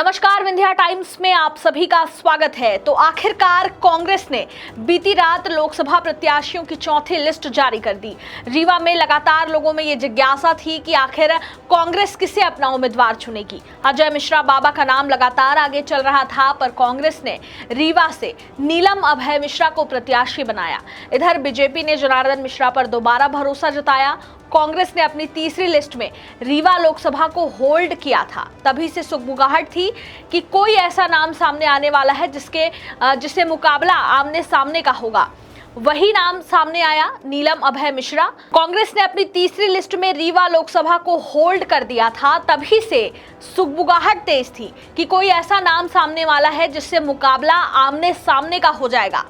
नमस्कार, विंध्या टाइम्स में आप सभी का स्वागत है। तो आखिरकार कांग्रेस ने बीती रात लोकसभा प्रत्याशियों की चौथी लिस्ट जारी कर दी। रीवा में लगातार लोगों में ये जिज्ञासा थी कि आखिर कांग्रेस किसे अपना उम्मीदवार चुनेगी। अजय मिश्रा बाबा का नाम लगातार आगे चल रहा था, पर कांग्रेस ने रीवा से नीलम अभय मिश्रा को प्रत्याशी बनाया। इधर बीजेपी ने जनार्दन मिश्रा पर दोबारा भरोसा जताया। कांग्रेस ने अपनी तीसरी लिस्ट में रीवा लोकसभा को होल्ड किया था। तभी से सुगबुगाहट थी कि कोई ऐसा नाम सामने आने वाला है जिससे मुकाबला आमने सामने का होगा। वही नाम सामने आया, नीलम अभय मिश्रा। कांग्रेस ने अपनी तीसरी लिस्ट में रीवा लोकसभा को होल्ड कर दिया था। तभी से सुगबुगाहट तेज थी कि कोई ऐसा नाम सामने वाला है जिससे मुकाबला आमने सामने का हो जाएगा।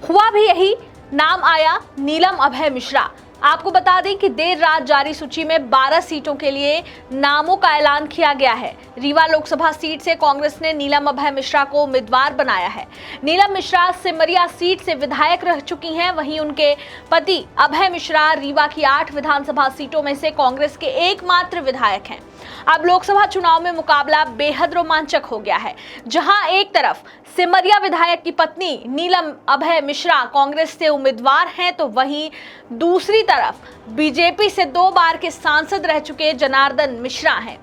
हुआ भी यही, नाम आया नीलम अभय मिश्रा। आपको बता दें कि देर रात जारी सूची में 12 सीटों के लिए नामों का ऐलान किया गया है। रीवा लोकसभा सीट से कांग्रेस ने नीलम अभय मिश्रा को उम्मीदवार बनाया है। नीलम मिश्रा सिमरिया सीट से विधायक रह चुकी हैं। वहीं उनके पति अभय मिश्रा रीवा की 8 विधानसभा सीटों में से कांग्रेस के एकमात्र विधायक हैं। अब लोकसभा चुनाव में मुकाबला बेहद रोमांचक हो गया है, जहां एक तरफ सिमरिया विधायक की पत्नी नीलम अभय मिश्रा कांग्रेस से उम्मीदवार हैं, तो वहीं दूसरी तरफ बीजेपी से 2 बार के सांसद रह चुके जनार्दन मिश्रा हैं।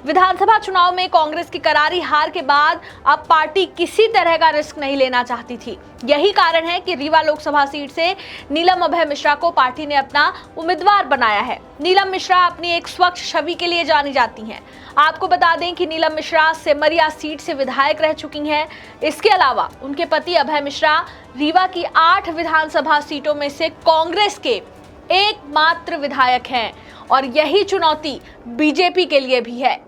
विधानसभा चुनाव में कांग्रेस की करारी हार के बाद अब पार्टी किसी तरह का रिस्क नहीं लेना चाहती थी। यही कारण है कि रीवा लोकसभा सीट से नीलम अभय मिश्रा को पार्टी ने अपना उम्मीदवार बनाया है। नीलम मिश्रा अपनी एक स्वच्छ छवि के लिए जानी जाती हैं। आपको बता दें कि नीलम मिश्रा सिमरिया सीट से विधायक रह चुकी हैं। इसके अलावा उनके पति अभय मिश्रा रीवा की 8 विधानसभा सीटों में से कांग्रेस के एकमात्र विधायक हैं, और यही चुनौती बीजेपी के लिए भी है।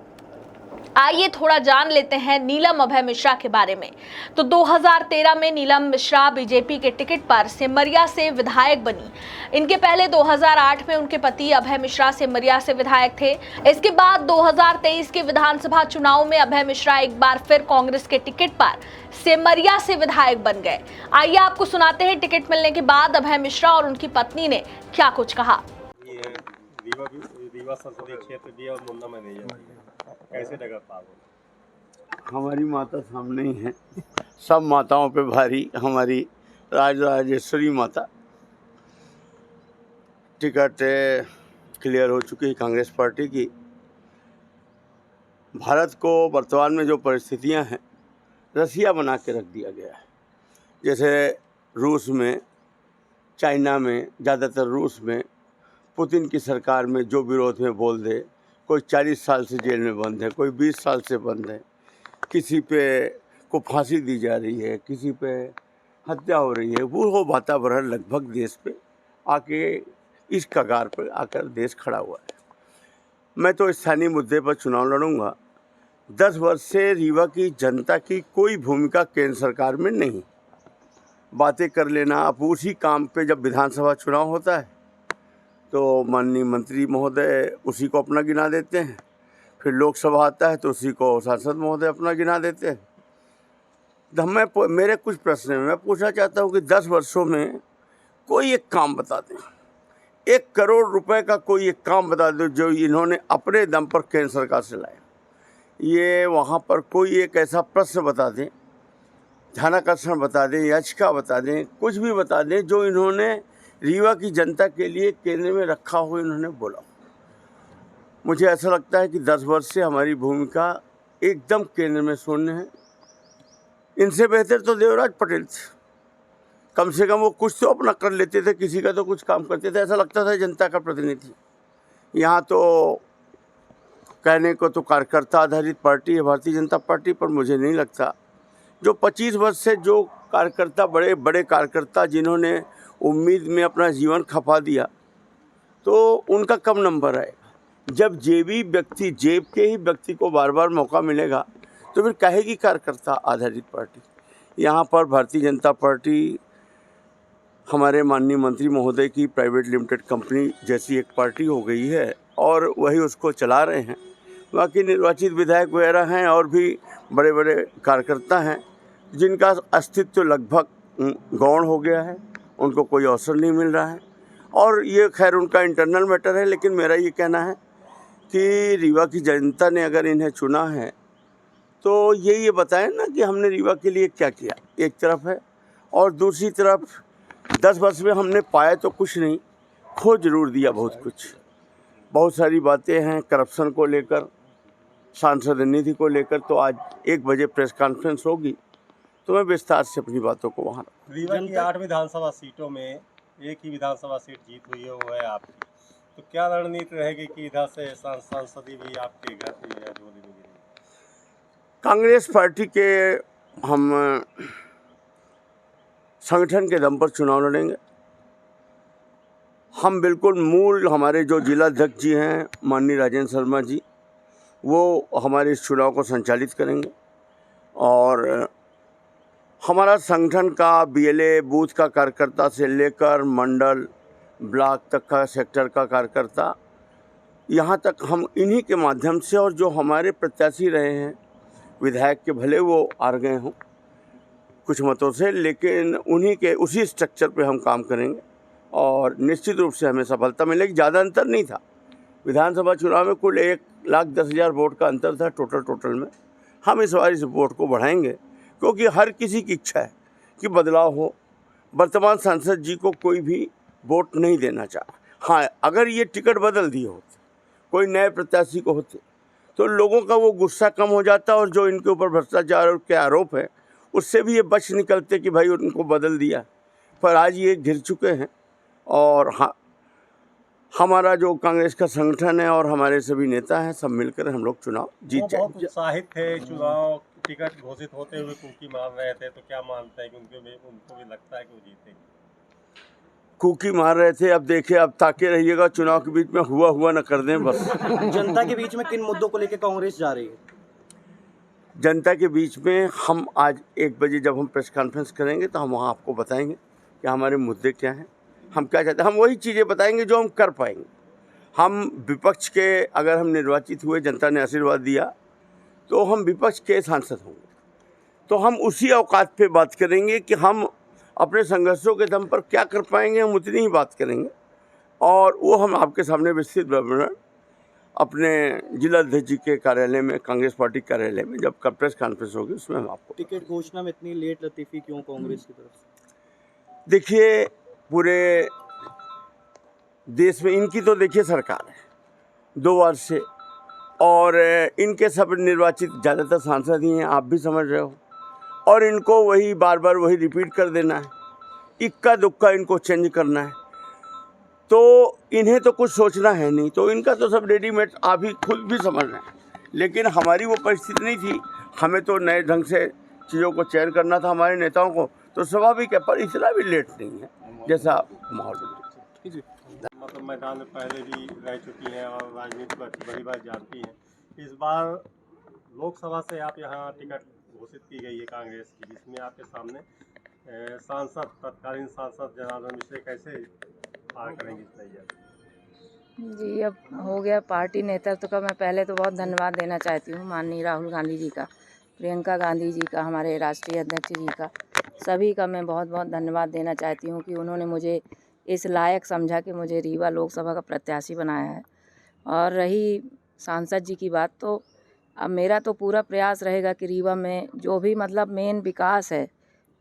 आइए थोड़ा जान लेते हैं नीलम अभय मिश्रा के बारे में। तो 2013 में नीलम मिश्रा बीजेपी के टिकट पर सिमरिया से विधायक बनी। इनके पहले 2008 में उनके पति अभय मिश्रा सिमरिया से विधायक थे। इसके बाद 2023 के विधानसभा चुनाव में अभय मिश्रा एक बार फिर कांग्रेस के टिकट पर सिमरिया से विधायक बन गए। आइए आपको सुनाते हैं टिकट मिलने के बाद अभय मिश्रा और उनकी पत्नी ने क्या कुछ कहा। रीवा संसदीय क्षेत्र भी और मुन्ना में नहीं जाती है। कैसे लगा पागल? हमारी माता सामने ही है, सब माताओं पे भारी हमारी राजराजेश्वरी माता। टिकट क्लियर हो चुकी है कांग्रेस पार्टी की। भारत को वर्तमान में जो परिस्थितियां हैं, रसिया बना के रख दिया गया है। जैसे रूस में, चाइना में, ज़्यादातर रूस में पुतिन की सरकार में जो विरोध में बोल दे, कोई 40 साल से जेल में बंद है, कोई 20 साल से बंद है, किसी पे को फांसी दी जा रही है, किसी पे हत्या हो रही है। वो वातावरण लगभग देश पे आके इस कगार पर आकर देश खड़ा हुआ है। मैं तो स्थानीय मुद्दे पर चुनाव लड़ूंगा। 10 वर्ष से रीवा की जनता की कोई भूमिका केंद्र सरकार में नहीं। बातें कर लेना, अब उसी काम पे जब विधानसभा चुनाव होता है तो माननीय मंत्री महोदय उसी को अपना गिना देते हैं, फिर लोकसभा आता है तो उसी को सांसद महोदय अपना गिना देते हैं। तो मेरे कुछ प्रश्न हैं, मैं पूछना चाहता हूँ कि 10 वर्षों में कोई एक काम बता दें, 1 करोड़ रुपए का कोई एक काम बता दो जो इन्होंने अपने दम पर केंद्र सरकार से लाए। ये वहाँ पर कोई एक ऐसा प्रश्न बता दें, ध्यानाकर्षण बता दें, याचिका बता दें, कुछ भी बता दें जो इन्होंने रीवा की जनता के लिए केंद्र में रखा हो, इन्होंने बोला। मुझे ऐसा लगता है कि 10 वर्ष से हमारी भूमिका एकदम केंद्र में शून्य है। इनसे बेहतर तो देवराज पटेल थे, कम से कम वो कुछ तो अपना कर लेते थे, किसी का तो कुछ काम करते थे, ऐसा लगता था जनता का प्रतिनिधि। यहाँ तो कहने को तो कार्यकर्ता आधारित पार्टी है भारतीय जनता पार्टी, पर मुझे नहीं लगता जो 25 वर्ष से जो कार्यकर्ता, बड़े बड़े कार्यकर्ता जिन्होंने उम्मीद में अपना जीवन खपा दिया, तो उनका कम नंबर आएगा। जब जेब के ही व्यक्ति को बार बार मौका मिलेगा तो फिर कहेगी कार्यकर्ता आधारित पार्टी। यहाँ पर भारतीय जनता पार्टी हमारे माननीय मंत्री महोदय की प्राइवेट लिमिटेड कंपनी जैसी एक पार्टी हो गई है और वही उसको चला रहे हैं। बाकी निर्वाचित विधायक वगैरह हैं और भी बड़े बड़े कार्यकर्ता हैं जिनका अस्तित्व लगभग गौण हो गया है, उनको कोई अवसर नहीं मिल रहा है। और ये खैर उनका इंटरनल मैटर है, लेकिन मेरा ये कहना है कि रीवा की जनता ने अगर इन्हें चुना है तो ये बताएं ना कि हमने रीवा के लिए क्या किया, एक तरफ है, और दूसरी तरफ 10 वर्ष में हमने पाया तो कुछ नहीं, खो जरूर दिया बहुत कुछ। बहुत सारी बातें हैं करप्शन को लेकर, सांसद निधि को लेकर। तो आज 1 बजे प्रेस कॉन्फ्रेंस होगी तो मैं विस्तार से अपनी बातों को वहाँ। रीवा की 8 विधानसभा सीटों में एक ही विधानसभा सीट जीत हुई है, वो है आपकी। तो क्या रणनीति रहेगी कि इधर से सांसदी भी आपके घर झोली में गिरेगी? कांग्रेस पार्टी के हम संगठन के दम पर चुनाव लड़ेंगे। हम बिल्कुल मूल, हमारे जो जिलाध्यक्ष जी हैं माननीय राजेंद्र शर्मा जी, वो हमारे इस चुनाव को संचालित करेंगे। और हमारा संगठन का बीएलए बूथ का कार्यकर्ता से लेकर मंडल ब्लॉक तक का, सेक्टर का कार्यकर्ता, यहाँ तक हम इन्हीं के माध्यम से, और जो हमारे प्रत्याशी रहे हैं विधायक के, भले वो हार गए हों कुछ मतों से, लेकिन उन्हीं के उसी स्ट्रक्चर पे हम काम करेंगे और निश्चित रूप से हमें सफलता मिलेगी। ज़्यादा अंतर नहीं था विधानसभा चुनाव में, कुल 1,10,000 वोट का अंतर था टोटल में। हम इस बार इस वोट को बढ़ाएंगे क्योंकि हर किसी की इच्छा है कि बदलाव हो। वर्तमान सांसद जी को कोई भी वोट नहीं देना चाहा। हाँ, अगर ये टिकट बदल दिए होते, कोई नए प्रत्याशी को होते, तो लोगों का वो गुस्सा कम हो जाता, और जो इनके ऊपर भ्रष्टाचार के आरोप है उससे भी ये बच निकलते कि भाई उनको बदल दिया। पर आज ये घिर चुके हैं, और हाँ, हमारा जो कांग्रेस का संगठन है और हमारे सभी नेता हैं, सब मिलकर हम लोग चुनाव जीत जाएंगे। बहुत उत्साहित थे, चुनाव टिकट घोषित होते हुए कुकी मार रहे थे, तो क्या मानते हैं कि उनको भी लगता है कि वो जीतेंगे? कुकी मार रहे थे, अब देखिए, अब ताके रहिएगा, चुनाव के बीच में हुआ न कर दें बस। जनता के बीच में किन मुद्दों को लेकर कांग्रेस जा रही है? जनता के बीच में हम आज 1 बजे जब हम प्रेस कॉन्फ्रेंस करेंगे तो हम वहाँ आपको बताएंगे कि हमारे मुद्दे क्या हैं, हम क्या चाहते हैं। हम वही चीज़ें बताएंगे जो हम कर पाएंगे। हम विपक्ष के, अगर हम निर्वाचित हुए, जनता ने आशीर्वाद दिया, तो हम विपक्ष के सांसद होंगे, तो हम उसी औकात पे बात करेंगे कि हम अपने संघर्षों के दम पर क्या कर पाएंगे, हम उतनी ही बात करेंगे। और वो हम आपके सामने विस्तृत विवरण अपने जिलाध्यक्ष जी के कार्यालय में, कांग्रेस पार्टी कार्यालय में जब प्रेस कॉन्फ्रेंस होगी उसमें हम आपको। टिकट घोषणा में इतनी लेट लतीफ़ी क्यों कांग्रेस की तरफ से? देखिए, पूरे देश में इनकी तो देखिए सरकार है 2 वर्ष से, और इनके सब निर्वाचित ज़्यादातर सांसद ही हैं, आप भी समझ रहे हो, और इनको वही बार बार वही रिपीट कर देना है, इक्का दुक्का इनको चेंज करना है, तो इन्हें तो कुछ सोचना है नहीं, तो इनका तो सब रेडीमेड आप ही खुद भी समझ रहे हैं। लेकिन हमारी वो परिस्थिति नहीं थी, हमें तो नए ढंग से चीज़ों को चयन करना था हमारे नेताओं को, तो स्वाभाविक है, पर इतना भी लेट नहीं है जैसा माहौल बन। मतलब मैदान में पहले भी रह चुकी हैं और राजनीति को अच्छी बड़ी बात जानती हैं। इस बार लोकसभा से आप यहाँ टिकट घोषित की गई है कांग्रेस की, जिसमें आपके सामने सांसद, तत्कालीन सांसद जनार्दन मिश्र कैसे पार करेंगे इस तैयारी? जी, अब हो गया पार्टी नेतृत्व का। मैं पहले तो बहुत धन्यवाद देना चाहती हूँ माननीय राहुल गांधी जी का, प्रियंका गांधी जी का, हमारे राष्ट्रीय अध्यक्ष जी का, सभी का मैं बहुत बहुत धन्यवाद देना चाहती हूँ कि उन्होंने मुझे इस लायक समझा कि मुझे रीवा लोकसभा का प्रत्याशी बनाया है। और रही सांसद जी की बात, तो अब मेरा तो पूरा प्रयास रहेगा कि रीवा में जो भी मतलब मेन विकास है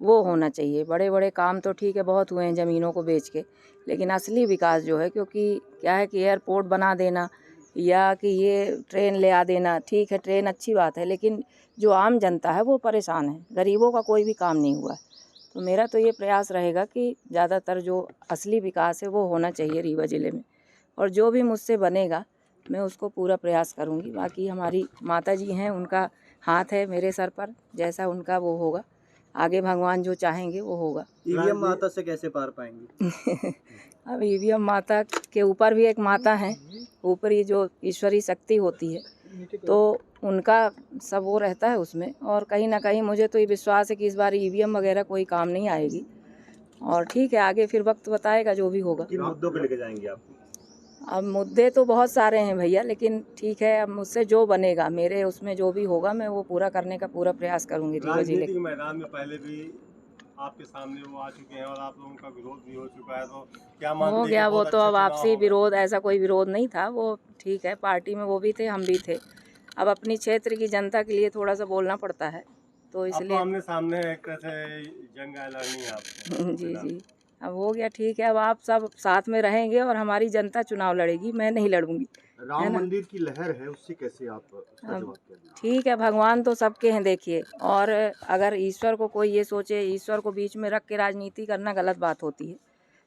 वो होना चाहिए। बड़े बड़े काम तो ठीक है बहुत हुए हैं ज़मीनों को बेच के, लेकिन असली विकास जो है, क्योंकि क्या है कि एयरपोर्ट बना देना या कि ये ट्रेन ले आ देना, ठीक है ट्रेन अच्छी बात है, लेकिन जो आम जनता है वो परेशान है, गरीबों का कोई भी काम नहीं हुआ है। तो मेरा तो ये प्रयास रहेगा कि ज़्यादातर जो असली विकास है वो होना चाहिए रीवा ज़िले में, और जो भी मुझसे बनेगा मैं उसको पूरा प्रयास करूँगी। बाकी हमारी माता जी हैं, उनका हाथ है मेरे सर पर, जैसा उनका वो होगा, आगे भगवान जो चाहेंगे वो होगा। ईवीएम माता से कैसे पार पाएंगे? अब ईवीएम माता के ऊपर भी एक माता हैं, ऊपर ही जो ईश्वरीय शक्ति होती है, तो उनका सब वो रहता है उसमें। और कहीं ना कहीं मुझे तो ये विश्वास है कि इस बार ईवीएम वगैरह कोई काम नहीं आएगी, और ठीक है आगे फिर वक्त बताएगा जो भी होगा। किन मुद्दों को लेकर जाएंगे आप? अब मुद्दे तो बहुत सारे हैं भैया, लेकिन ठीक है अब मुझसे जो बनेगा, मेरे उसमें जो भी होगा मैं वो पूरा करने का पूरा प्रयास करूँगी रीवा जिले राजनीतिक मैदान में पहले भी आपके सामने वो आ चुके हैं और आप लोगों का विरोध भी हो चुका है, तो क्या मानते हो हैं गया कि वो बहुत तो अच्छा अब चुनाव आपसी होगा? विरोध, ऐसा कोई विरोध नहीं था, वो ठीक है पार्टी में वो भी थे हम भी थे, अब अपनी क्षेत्र की जनता के लिए थोड़ा सा बोलना पड़ता है, तो अब तो इसलिए आमने सामने एक तरह से जंग ऐलानी है आपसे। जी जी, अब हो गया, ठीक है। अब आप सब साथ में रहेंगे और हमारी जनता चुनाव लड़ेगी, मैं नहीं लड़ूंगी। है राम ना? मंदिर की लहर है, उससे कैसे आप उसका अब जवाब क्या देंगे? ठीक है, भगवान तो सबके हैं देखिए, और अगर ईश्वर को कोई ये सोचे, ईश्वर को बीच में रख के राजनीति करना गलत बात होती है,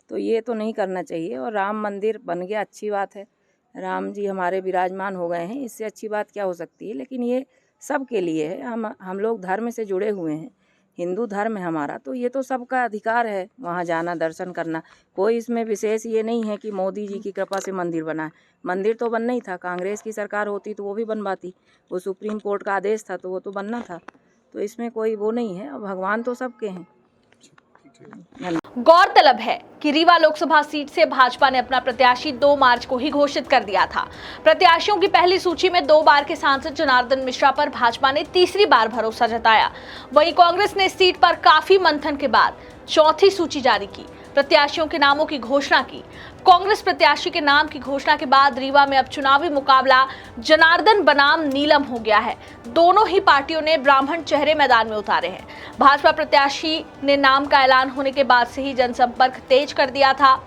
तो ये तो नहीं करना चाहिए। और राम मंदिर बन गया, अच्छी बात है, राम जी हमारे विराजमान हो गए हैं, इससे अच्छी बात क्या हो सकती है। लेकिन ये सबके लिए है, हम लोग धर्म से जुड़े हुए हैं, हिंदू धर्म है हमारा, तो ये तो सबका अधिकार है वहाँ जाना, दर्शन करना। कोई इसमें विशेष ये नहीं है कि मोदी जी की कृपा से मंदिर बना है। मंदिर तो बनना ही था, कांग्रेस की सरकार होती तो वो भी बनवाती, वो सुप्रीम कोर्ट का आदेश था तो वो तो बनना था, तो इसमें कोई वो नहीं है। अब भगवान तो सबके हैं। गौरतलब है कि रीवा लोकसभा सीट से भाजपा ने अपना प्रत्याशी 2 मार्च को ही घोषित कर दिया था। प्रत्याशियों की पहली सूची में 2 बार के सांसद जनार्दन मिश्रा पर भाजपा ने तीसरी बार भरोसा जताया। वहीं कांग्रेस ने इस सीट पर काफी मंथन के बाद चौथी सूची जारी की, प्रत्याशियों के नामों की घोषणा की। कांग्रेस प्रत्याशी के नाम की घोषणा के बाद रीवा में अब चुनावी मुकाबला जनार्दन बनाम नीलम हो गया है। दोनों ही पार्टियों ने ब्राह्मण चेहरे मैदान में उतारे हैं। भाजपा प्रत्याशी ने नाम का ऐलान होने के बाद से ही जनसंपर्क तेज कर दिया था।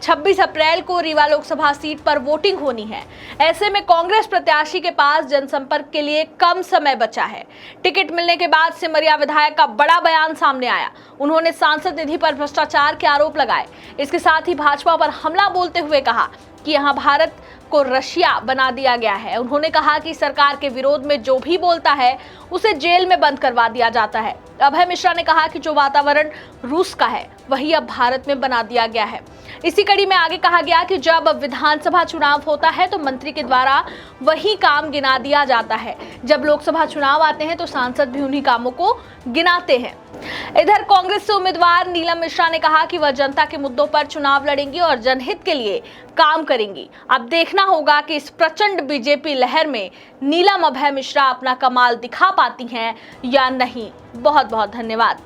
26 अप्रैल को रीवा लोकसभा सीट पर वोटिंग होनी है। ऐसे में कांग्रेस प्रत्याशी के पास जनसंपर्क के लिए कम समय बचा है। टिकट मिलने के बाद सिमरिया विधायक का बड़ा बयान सामने आया। उन्होंने सांसद निधि पर भ्रष्टाचार के आरोप लगाए। इसके साथ ही भाजपा पर हमला बोलते हुए कहा कि यहां भारत को रशिया बना दिया गया है। उन्होंने कहा कि सरकार के विरोध में जो भी बोलता है उसे जेल में बंद करवा दिया जाता है। अभय मिश्रा ने कहा कि जो वातावरण रूस का है वही अब भारत में बना दिया गया है। इसी कड़ी में आगे कहा गया कि जब विधानसभा चुनाव होता है तो मंत्री के द्वारा वही काम गिना दिया जाता है, जब लोकसभा चुनाव आते हैं तो सांसद भी उन्हीं कामों को गिनाते हैं। इधर कांग्रेस से उम्मीदवार नीलम मिश्रा ने कहा कि वह जनता के मुद्दों पर चुनाव लड़ेंगी और जनहित के लिए काम करेंगी। अब देखना होगा कि इस प्रचंड बीजेपी लहर में नीलम अभय मिश्रा अपना कमाल दिखा पाती हैं या नहीं। बहुत बहुत धन्यवाद।